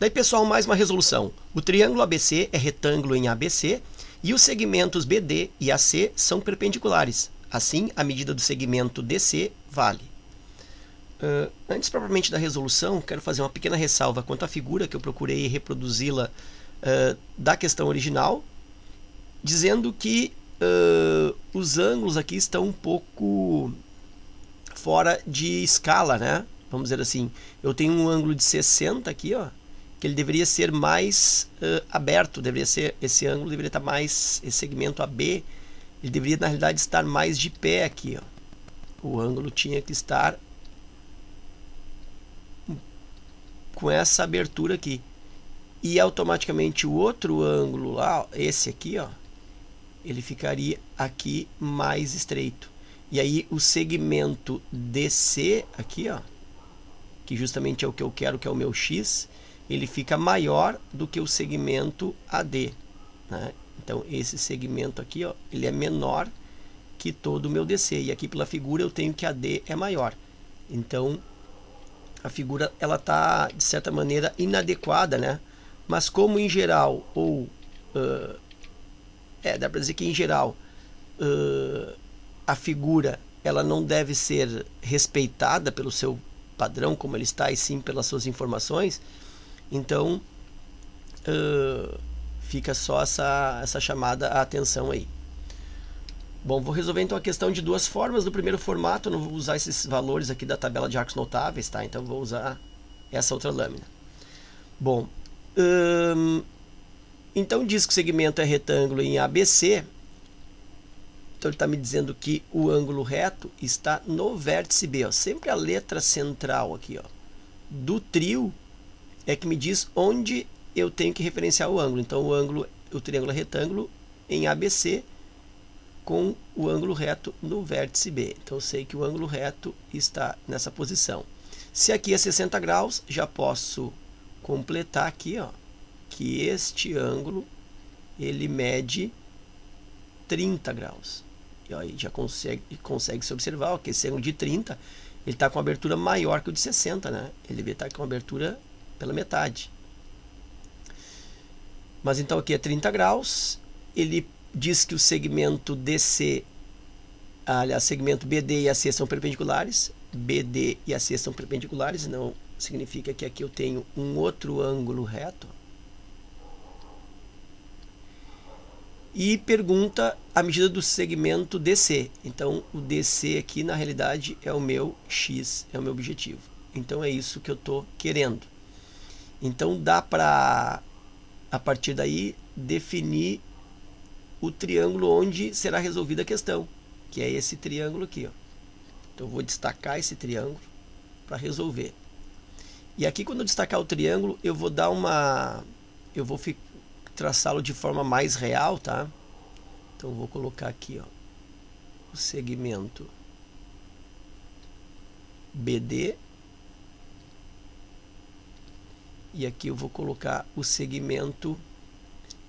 Daí, pessoal, mais uma resolução. O triângulo ABC é retângulo em ABC e os segmentos BD e AC são perpendiculares. Assim, a medida do segmento DC vale. Antes propriamente da resolução, quero fazer uma pequena ressalva quanto à figura que eu procurei reproduzi-la da questão original, dizendo que os ângulos aqui estão um pouco fora de escala, né? Vamos dizer assim, eu tenho um ângulo de 60 aqui, ó, que ele deveria ser mais aberto, deveria ser, esse ângulo deveria estar mais, esse segmento AB, ele deveria na realidade estar mais de pé aqui, ó. O ângulo tinha que estar com essa abertura aqui. E automaticamente o outro ângulo lá, esse aqui, ó, ele ficaria aqui mais estreito. E aí o segmento DC aqui, ó, que justamente é o que eu quero, que é o meu X, ele fica maior do que o segmento AD, né? Então esse segmento aqui, ó, ele é menor que todo o meu DC. E aqui pela figura eu tenho que AD é maior. Então a figura ela está de certa maneira inadequada, né? Mas como em geral, ou dá para dizer que em geral a figura ela não deve ser respeitada pelo seu padrão como ele está, e sim pelas suas informações, então fica só essa chamada a atenção aí. Bom, vou resolver então a questão de duas formas. No primeiro formato, eu não vou usar esses valores aqui da tabela de arcos notáveis, tá? Então vou usar essa outra lâmina. Bom, então diz que o segmento é retângulo em ABC. Então ele está me dizendo que o ângulo reto está no vértice B, ó. Sempre a letra central aqui, ó, do trio é que me diz onde eu tenho que referenciar o ângulo. Então o triângulo é retângulo em ABC com o ângulo reto no vértice B. Então eu sei que o ângulo reto está nessa posição. Se aqui é 60 graus, já posso completar aqui, ó, que este ângulo ele mede 30 graus. E aí já consegue se observar, ó, que esse ângulo de 30 ele está com uma abertura maior que o de 60, né? Ele deveria estar com uma abertura pela metade. Mas então aqui é 30 graus. Ele diz que o segmento DC, aliás, segmento BD e AC são perpendiculares. BD e AC são perpendiculares, não significa que aqui eu tenho um outro ângulo reto. E pergunta a medida do segmento DC. Então o DC aqui na realidade é o meu X, é o meu objetivo. Então é isso que eu estou querendo. Então dá para, a partir daí, definir o triângulo onde será resolvida a questão, que é esse triângulo aqui, ó. Então eu vou destacar esse triângulo para resolver. E aqui quando eu destacar o triângulo, eu vou dar eu vou traçá-lo de forma mais real, tá? Então eu vou colocar aqui, ó, o segmento BD. E aqui eu vou colocar o segmento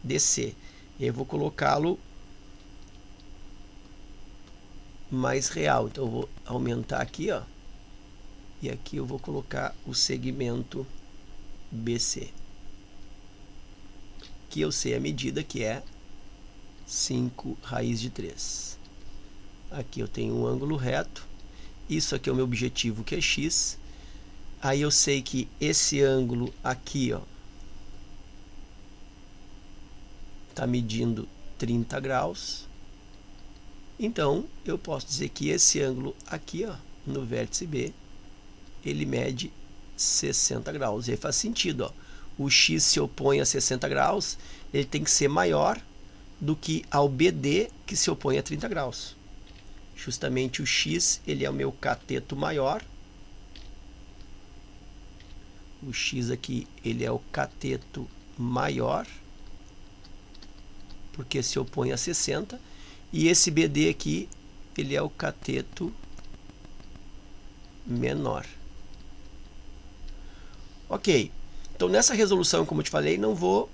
DC. E eu vou colocá-lo mais real. Então eu vou aumentar aqui, ó. E aqui eu vou colocar o segmento BC. Que eu sei a medida, que é 5 raiz de 3. Aqui eu tenho um ângulo reto. Isso aqui é o meu objetivo, que é X. Aí eu sei que esse ângulo aqui, ó, está medindo 30 graus. Então, eu posso dizer que esse ângulo aqui, ó, no vértice B, ele mede 60 graus. E aí faz sentido, ó. O X se opõe a 60 graus, ele tem que ser maior do que ao BD, que se opõe a 30 graus. Justamente o X, ele é o meu cateto maior. O X aqui, ele é o cateto maior, porque se opõe a 60. E esse BD aqui, ele é o cateto menor. Ok. Então, nessa resolução, como eu te falei, não vou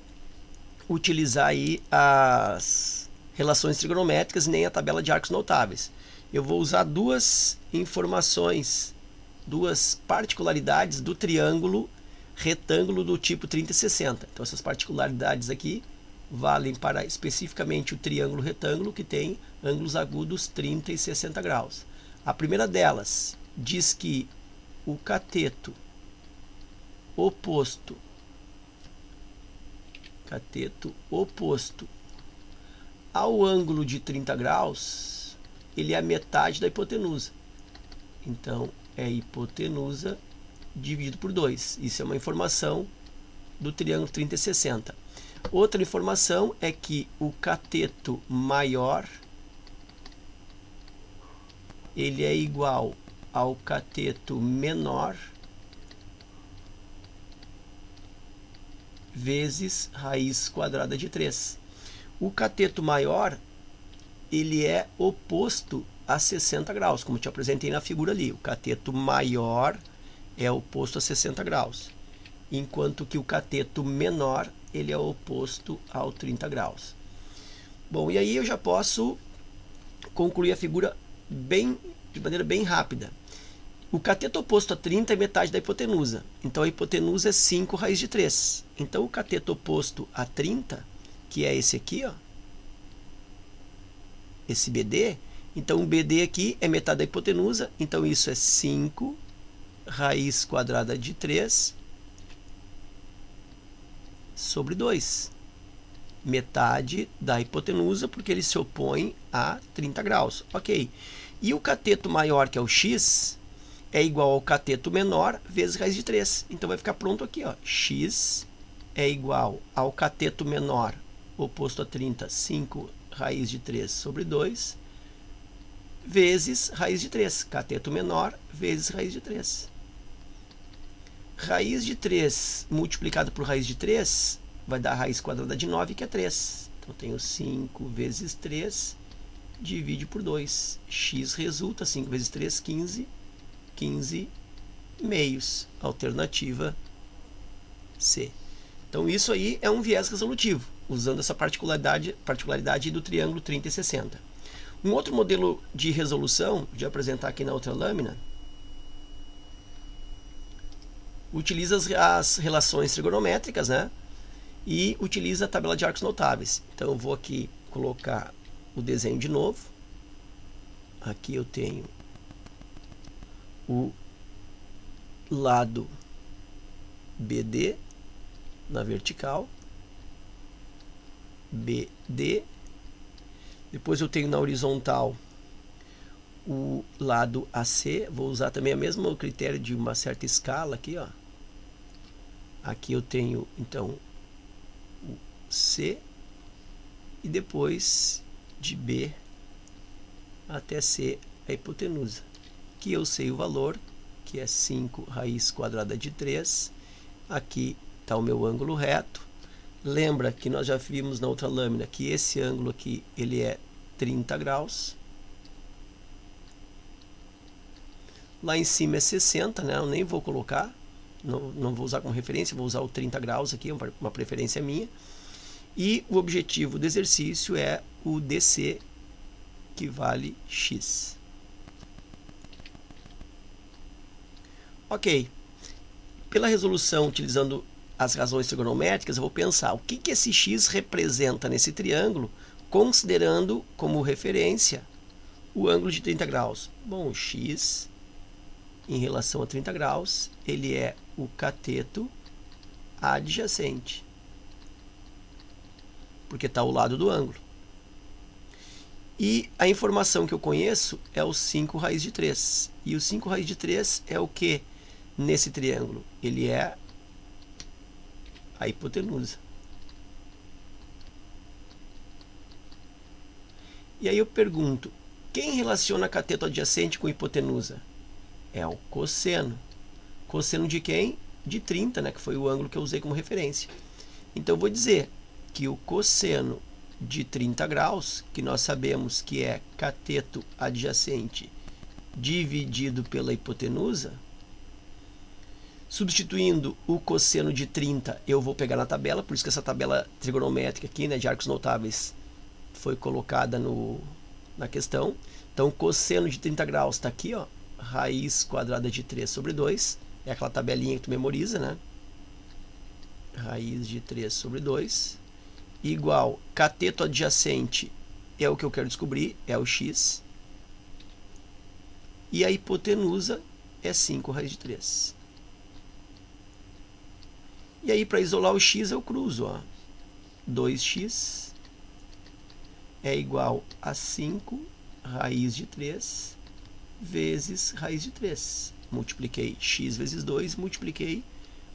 utilizar aí as relações trigonométricas nem a tabela de arcos notáveis. Eu vou usar duas informações, duas particularidades do triângulo retângulo do tipo 30 e 60. Então essas particularidades aqui valem para especificamente o triângulo retângulo que tem ângulos agudos 30 e 60 graus. A primeira delas diz que o cateto oposto ao ângulo de 30 graus, ele é a metade da hipotenusa. Então, é hipotenusa dividido por 2. Isso é uma informação do triângulo 30 e 60. Outra informação é que o cateto maior ele é igual ao cateto menor vezes raiz quadrada de 3. O cateto maior ele é oposto a 60 graus, como te apresentei na figura ali. O cateto maior é oposto a 60 graus, enquanto que o cateto menor ele é oposto ao 30 graus. Bom, e aí eu já posso concluir a figura de maneira bem rápida. O cateto oposto a 30 é metade da hipotenusa. Então a hipotenusa é 5 raiz de 3. Então o cateto oposto a 30, que é esse aqui, ó, esse BD, então o BD aqui é metade da hipotenusa, então isso é 5 raiz quadrada de 3 sobre 2. Metade da hipotenusa, porque ele se opõe a 30 graus. Ok. E o cateto maior, que é o x, é igual ao cateto menor vezes raiz de 3. Então vai ficar pronto aqui, ó. X é igual ao cateto menor, oposto a 30, 5 raiz de 3 sobre 2, vezes raiz de 3. Cateto menor vezes raiz de 3. Raiz de 3 multiplicado por raiz de 3 vai dar a raiz quadrada de 9, que é 3. Então, eu tenho 5 vezes 3, divide por 2. X resulta, 5 vezes 3, 15. 15 meios. Alternativa C. Então, isso aí é um viés resolutivo, usando essa particularidade do triângulo 30 e 60. Um outro modelo de resolução, de apresentar aqui na outra lâmina, utiliza as relações trigonométricas, né? E utiliza a tabela de arcos notáveis. Então, eu vou aqui colocar o desenho de novo. Aqui eu tenho o lado BD na vertical, BD. Depois eu tenho na horizontal o lado AC. Vou usar também o mesmo critério de uma certa escala aqui, ó. Aqui eu tenho, então, o C, e depois de B até C a hipotenusa, que eu sei o valor, que é 5 raiz quadrada de 3. Aqui está o meu ângulo reto. Lembra que nós já vimos na outra lâmina que esse ângulo aqui ele é 30 graus. Lá em cima é 60, né? Eu nem vou colocar, não vou usar como referência, vou usar o 30 graus aqui, uma preferência minha. E o objetivo do exercício é o DC, que vale X. Ok. Pela resolução, utilizando as razões trigonométricas, eu vou pensar o que esse X representa nesse triângulo, considerando como referência o ângulo de 30 graus. Bom, o X, em relação a 30 graus, ele é o cateto adjacente, porque está ao lado do ângulo. E a informação que eu conheço é o 5 raiz de 3. E o 5 raiz de 3 é o que nesse triângulo? Ele é a hipotenusa. E aí eu pergunto, quem relaciona cateto adjacente com hipotenusa? É o cosseno. Cosseno de quem? De 30, né? Que foi o ângulo que eu usei como referência. Então eu vou dizer que o cosseno de 30 graus, que nós sabemos que é cateto adjacente dividido pela hipotenusa, substituindo o cosseno de 30, eu vou pegar na tabela, por isso que essa tabela trigonométrica aqui, né, de arcos notáveis, foi colocada na questão. Então, cosseno de 30 graus está aqui, ó, raiz quadrada de 3 sobre 2, é aquela tabelinha que tu memoriza, né? raiz de 3 sobre 2, igual cateto adjacente, é o que eu quero descobrir, é o x, e a hipotenusa é 5 raiz de 3. E aí, para isolar o x, eu cruzo, ó. 2x é igual a 5 raiz de 3 vezes raiz de 3. Multipliquei x vezes 2, multipliquei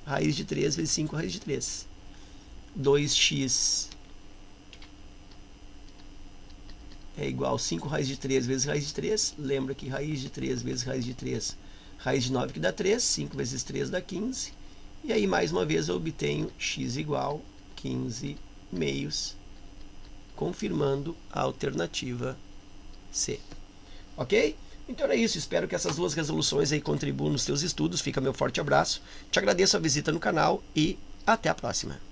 raiz de 3 vezes 5 raiz de 3. 2x é igual a 5 raiz de 3 vezes raiz de 3. Lembra que raiz de 3 vezes raiz de 3, raiz de 9 que dá 3. 5 vezes 3 dá 15. E aí, mais uma vez, eu obtenho x igual 15 meios, confirmando a alternativa C. Ok? Então é isso. Espero que essas duas resoluções aí contribuam nos teus estudos. Fica meu forte abraço. Te agradeço a visita no canal e até a próxima.